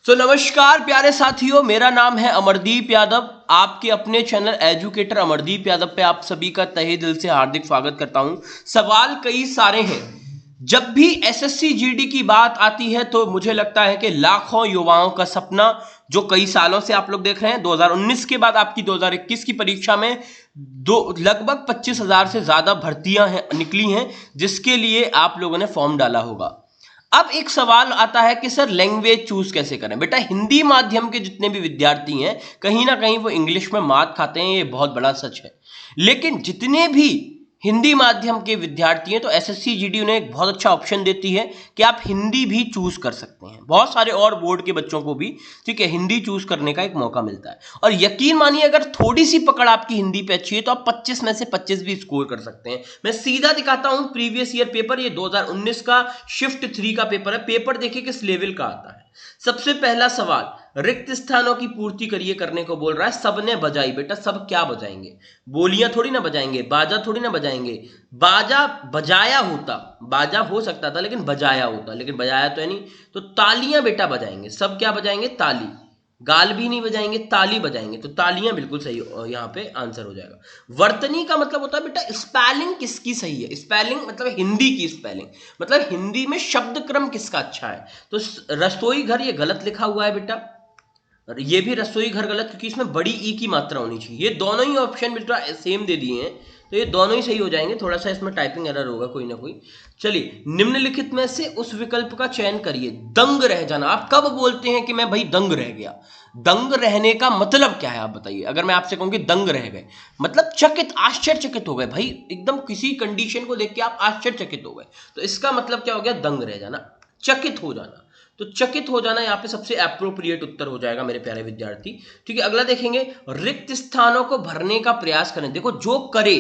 नमस्कार प्यारे साथियों, मेरा नाम है अमरदीप यादव। आपके अपने चैनल एजुकेटर अमरदीप यादव पे आप सभी का तहे दिल से हार्दिक स्वागत करता हूं। सवाल कई सारे हैं। जब भी एसएससी जीडी की बात आती है तो मुझे लगता है कि लाखों युवाओं का सपना जो कई सालों से आप लोग देख रहे हैं, 2019 के बाद आपकी 2021 की परीक्षा में लगभग 25,000 से ज्यादा भर्तियां निकली हैं, जिसके लिए आप लोगों ने फॉर्म डाला होगा। अब एक सवाल आता है कि सर लैंग्वेज चूज कैसे करें। बेटा, हिंदी माध्यम के जितने भी विद्यार्थी हैं कहीं ना कहीं वो इंग्लिश में मात खाते हैं, ये बहुत बड़ा सच है। लेकिन जितने भी हिंदी माध्यम के विद्यार्थी हैं तो एसएससी जीडी उन्हें एक बहुत अच्छा ऑप्शन देती है कि आप हिंदी भी चूज कर सकते हैं। बहुत सारे और बोर्ड के बच्चों को भी, ठीक है, हिंदी चूज करने का एक मौका मिलता है। और यकीन मानिए, अगर थोड़ी सी पकड़ आपकी हिंदी पे अच्छी है तो आप 25 में से 25 भी स्कोर कर सकते हैं। मैं सीधा दिखाता हूं प्रीवियस ईयर पेपर, ये 2019 का शिफ्ट 3 का पेपर है। पेपर देखिए किस लेवल का आता है। सबसे पहला सवाल, रिक्त स्थानों की पूर्ति करिए करने को बोल रहा है। सबने बजाई। बेटा, सब क्या बजाएंगे? बोलियां थोड़ी ना बजाएंगे, बाजा थोड़ी ना बजाएंगे। बाजा बजाया होता, बाजा हो सकता था लेकिन बजाया होता, लेकिन बजाया तो है नहीं। तो तालियां बेटा बजाएंगे। सब क्या बजाएंगे? ताली। गाल भी नहीं बजाएंगे, ताली बजाएंगे। तो तालियां बिल्कुल सही यहाँ पे आंसर हो जाएगा। वर्तनी का मतलब होता है बेटा स्पेलिंग किसकी सही है। स्पेलिंग मतलब हिंदी की स्पेलिंग, मतलब हिंदी में शब्द क्रम किसका अच्छा है। तो रसोई घर ये गलत लिखा हुआ है बेटा, ये भी रसोई घर गलत, क्योंकि इसमें बड़ी ई की मात्रा होनी चाहिए। ये दोनों ही ऑप्शन बेटा सेम दे दिए हैं, तो ये दोनों ही सही हो जाएंगे। थोड़ा सा इसमें टाइपिंग एरर होगा कोई ना कोई। चलिए, निम्नलिखित में से उस विकल्प का चयन करिए। दंग रह जाना। आप कब बोलते हैं कि मैं भाई दंग रह गया? दंग रहने का मतलब क्या है आप बताइए। अगर मैं आपसे कहूं कि दंग रह गए, मतलब चकित, आश्चर्यचकित हो गए भाई, एकदम किसी कंडीशन को देख के आप आश्चर्यचकित हो गए, तो इसका मतलब क्या हो गया? दंग रह जाना, चकित हो जाना। तो चकित हो जाना यहाँ पे सबसे एप्रोप्रिएट उत्तर हो जाएगा मेरे प्यारे विद्यार्थी। ठीक है, अगला देखेंगे, रिक्त स्थानों को भरने का प्रयास करें। देखो, जो करे,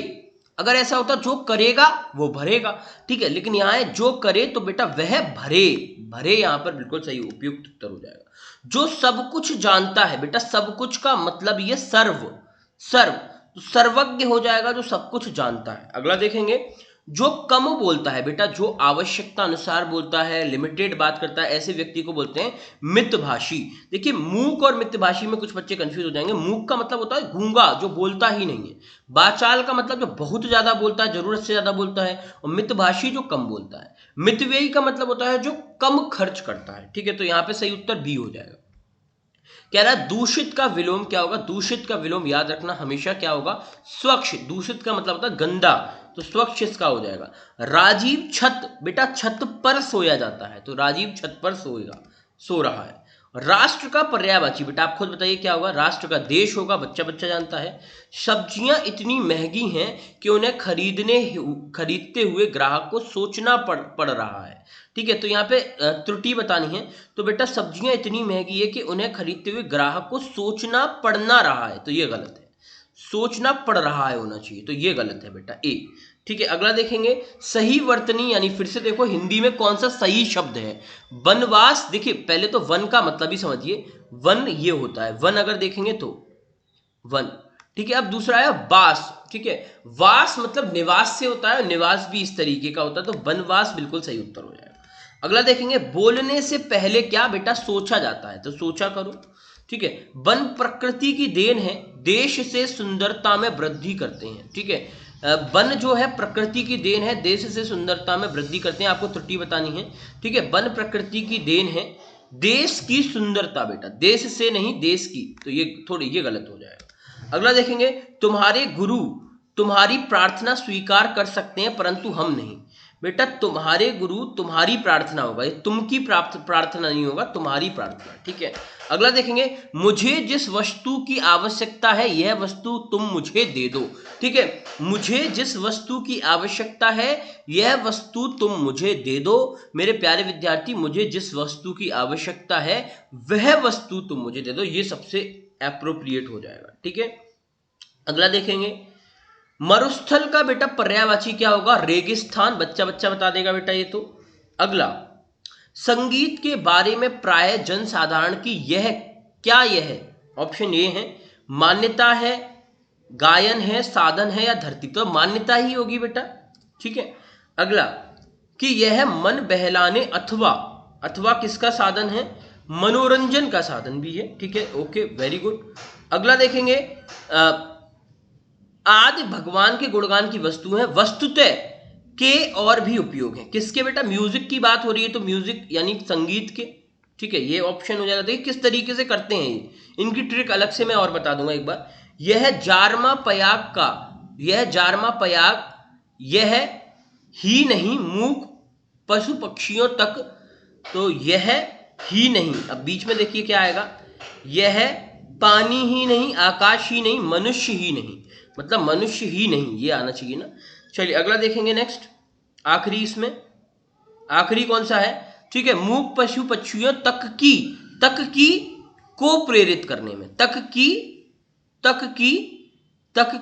अगर ऐसा होता जो करेगा वो भरेगा, ठीक है, लेकिन यहाँ है जो करे तो बेटा वह भरे। भरे यहाँ पर बिल्कुल सही उपयुक्त उत्तर हो जाएगा। जो सब कुछ जानता है। बेटा, सब कुछ का मतलब ये सर्व, सर्व, तो सर्वज्ञ हो जाएगा जो सब कुछ जानता है। अगला देखेंगे, जो कम बोलता है। बेटा, जो आवश्यकता अनुसार बोलता है, लिमिटेड बात करता है, ऐसे व्यक्ति को बोलते हैं मितभाषी। देखिए, मूक और मितभाषी में कुछ बच्चे कंफ्यूज हो जाएंगे। मूक का मतलब होता है गूंगा, जो बोलता ही नहीं है। बाचाल का मतलब जो बहुत ज्यादा बोलता है, जरूरत से ज्यादा बोलता है। और मितभाषी जो कम बोलता है। मितव्ययी का मतलब होता है जो कम खर्च करता है। ठीक है, तो यहां पे सही उत्तर बी हो जाएगा। कह रहा है दूषित का विलोम क्या होगा? दूषित का विलोम याद रखना हमेशा क्या होगा? स्वच्छ। दूषित का मतलब होता है गंदा, तो स्वच्छ इसका हो जाएगा। राजीव छत। बेटा, छत पर सोया जाता है, तो राजीव छत पर सोएगा, सो रहा है। राष्ट्र का पर्यायवाची। बेटा, आप खुद बताइए क्या होगा? राष्ट्र का देश होगा, बच्चा बच्चा जानता है। सब्जियां इतनी महंगी हैं कि उन्हें खरीदते हुए ग्राहक को सोचना पड़ रहा है। ठीक है, तो यहाँ पे त्रुटि बतानी है। तो बेटा, सब्जियां इतनी महंगी है कि उन्हें खरीदते हुए ग्राहक को सोचना पड़ना रहा है, तो ये गलत है। सोचना पड़ रहा है होना चाहिए, तो ये गलत है बेटा, ए। ठीक है, अगला देखेंगे, सही वर्तनी, यानी फिर से देखो हिंदी में कौन सा सही शब्द है। वनवास। देखिए, पहले तो वन का मतलब ही समझिए। वन ये होता है, वन अगर देखेंगे तो वन। ठीक है, अब दूसरा है वास। ठीक है, वास मतलब निवास से होता है, निवास भी इस तरीके का होता है, तो वनवास बिल्कुल सही उत्तर हो जाएगा। अगला देखेंगे, बोलने से पहले क्या बेटा सोचा जाता है, तो सोचा करो। ठीक है, वन प्रकृति की देन है, देश से सुंदरता में वृद्धि करते हैं। ठीक है, वन जो है प्रकृति की देन है, देश से सुंदरता में वृद्धि करते हैं। आपको त्रुटि बतानी है। ठीक है, वन प्रकृति की देन है, देश की सुंदरता। बेटा, देश से नहीं, देश की, तो ये गलत हो जाएगा। अगला देखेंगे, तुम्हारे गुरु तुम्हारी प्रार्थना स्वीकार कर सकते हैं परंतु हम नहीं। बेटा, तुम्हारे गुरु तुम्हारी प्रार्थना होगा, ये तुम की प्रार्थना नहीं होगा, तुम्हारी प्रार्थना। ठीक है, अगला देखेंगे, मुझे जिस वस्तु की आवश्यकता है यह वस्तु तुम मुझे दे दो। ठीक है, मुझे जिस वस्तु की आवश्यकता है यह वस्तु तुम मुझे दे दो। मेरे प्यारे विद्यार्थी, मुझे जिस वस्तु की आवश्यकता है वह वस्तु तुम मुझे दे दो, ये सबसे एप्रोप्रिएट हो जाएगा। ठीक है, अगला देखेंगे, मरुस्थल का बेटा पर्यायवाची क्या होगा? रेगिस्तान। बच्चा बच्चा बता देगा बेटा ये तो। अगला, संगीत के बारे में प्राय जनसाधारण की यह ऑप्शन ए है, मान्यता है, गायन है, साधन है या धरती, तो मान्यता ही होगी बेटा। ठीक है, अगला, कि यह मन बहलाने अथवा किसका साधन है? मनोरंजन का साधन भी है, ठीक है, ओके, वेरी गुड। अगला देखेंगे, आदि भगवान के गुणगान की वस्तु है, वस्तुतः के और भी उपयोग है। किसके बेटा? म्यूजिक की बात हो रही है तो म्यूजिक यानी संगीत के, ठीक है, ये ऑप्शन हो जाता है। देखिए किस तरीके से करते हैं ये, इनकी ट्रिक अलग से मैं और बता दूंगा एक बार। यह जारमा पयाग का, यह जारमा पयाग, यह ही नहीं मूक पशु पक्षियों तक, तो यह ही नहीं, अब बीच में देखिए क्या आएगा, यह पानी ही नहीं, आकाश ही नहीं, मनुष्य ही नहीं, मतलब मनुष्य ही नहीं, ये आना चाहिए ना। चलिए अगला देखेंगे, नेक्स्ट आखिरी, इसमें आखिरी कौन सा है, ठीक है, मूक पशु पक्षियों तक की को प्रेरित करने में, तक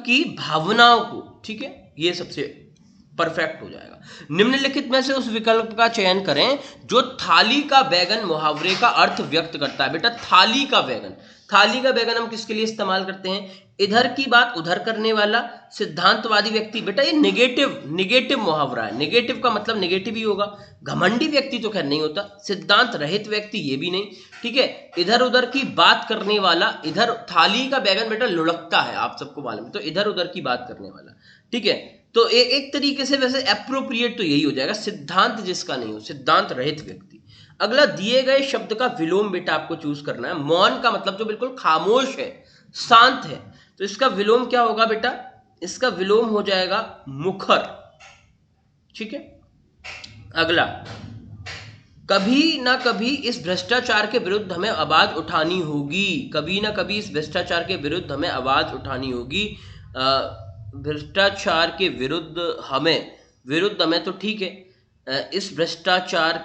की भावनाओं को, ठीक है, ये सबसे परफेक्ट हो जाएगा। निम्नलिखित में से उस विकल्प का चयन करें जो थाली का बैगन मुहावरे का अर्थ व्यक्त करता है। बेटा थाली का बैगन हम किसके लिए इस्तेमाल करते हैं? इधर की बात उधर करने वाला सिद्धांतवादी व्यक्ति, बेटा ये निगेटिव मुहावरा है। निगेटिव का मतलब निगेटिव ही होगा। घमंडी व्यक्ति तो खैर नहीं होता, सिद्धांत रहित व्यक्ति ये भी नहीं, ठीक है। इधर उधर की बात करने वाला, इधर थाली का बैगन बेटा लुढ़कता है, आप सबको मालूम है, तो इधर उधर की बात करने वाला, ठीक है। तो एक तरीके से वैसे एप्रोप्रिएट तो यही हो जाएगा, सिद्धांत जिसका नहीं हो, सिद्धांत रहित व्यक्ति। अगला, दिए गए शब्द का विलोम बेटा आपको चूज करना है। मौन का मतलब जो बिल्कुल खामोश है, शांत है, तो इसका विलोम क्या होगा बेटा? इसका विलोम हो जाएगा मुखर, ठीक है। अगला, कभी ना कभी इस भ्रष्टाचार के विरुद्ध हमें आवाज उठानी होगी, कभी ना कभी इस भ्रष्टाचार के विरुद्ध हमें आवाज उठानी होगी। भ्रष्टाचार के विरुद्ध हमें तो ठीक है, इस भ्रष्टाचार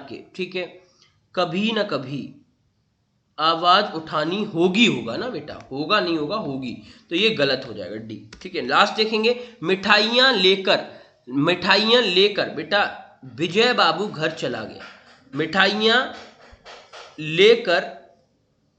के, ठीक है, कभी ना कभी आवाज उठानी होगी, होगा ना बेटा, होगा नहीं होगा, होगी, तो ये गलत हो जाएगा, डी, ठीक है। लास्ट देखेंगे, मिठाइयां लेकर बेटा विजय बाबू घर चला गया। मिठाइयां लेकर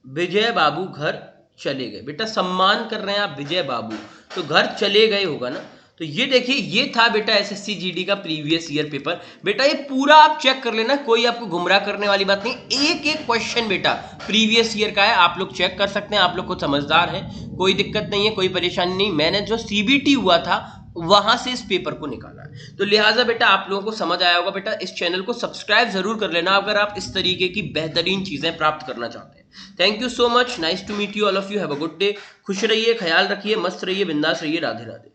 विजय बाबू घर चले गए, बेटा सम्मान कर रहे हैं आप विजय बाबू, तो घर चले गए होगा ना। तो ये देखिए, ये था बेटा एसएससी जीडी का प्रीवियस ईयर पेपर। बेटा ये पूरा आप चेक कर लेना, कोई आपको गुमराह करने वाली बात नहीं, एक एक क्वेश्चन बेटा प्रीवियस ईयर का है, आप लोग चेक कर सकते हैं, आप लोग को समझदार है, कोई दिक्कत नहीं है, कोई परेशानी नहीं। मैंने जो सीबीटी हुआ था वहां से इस पेपर को निकाला है, तो लिहाजा बेटा आप लोगों को समझ आया होगा। बेटा इस चैनल को सब्सक्राइब जरूर कर लेना अगर आप इस तरीके की बेहतरीन चीजें प्राप्त करना चाहते हैं। Thank you so much, nice to meet you all of you, have a good day. खुश रहिए, ख्याल रखिए, मस्त रहिए, बिंदास रहिए, राधे राधे।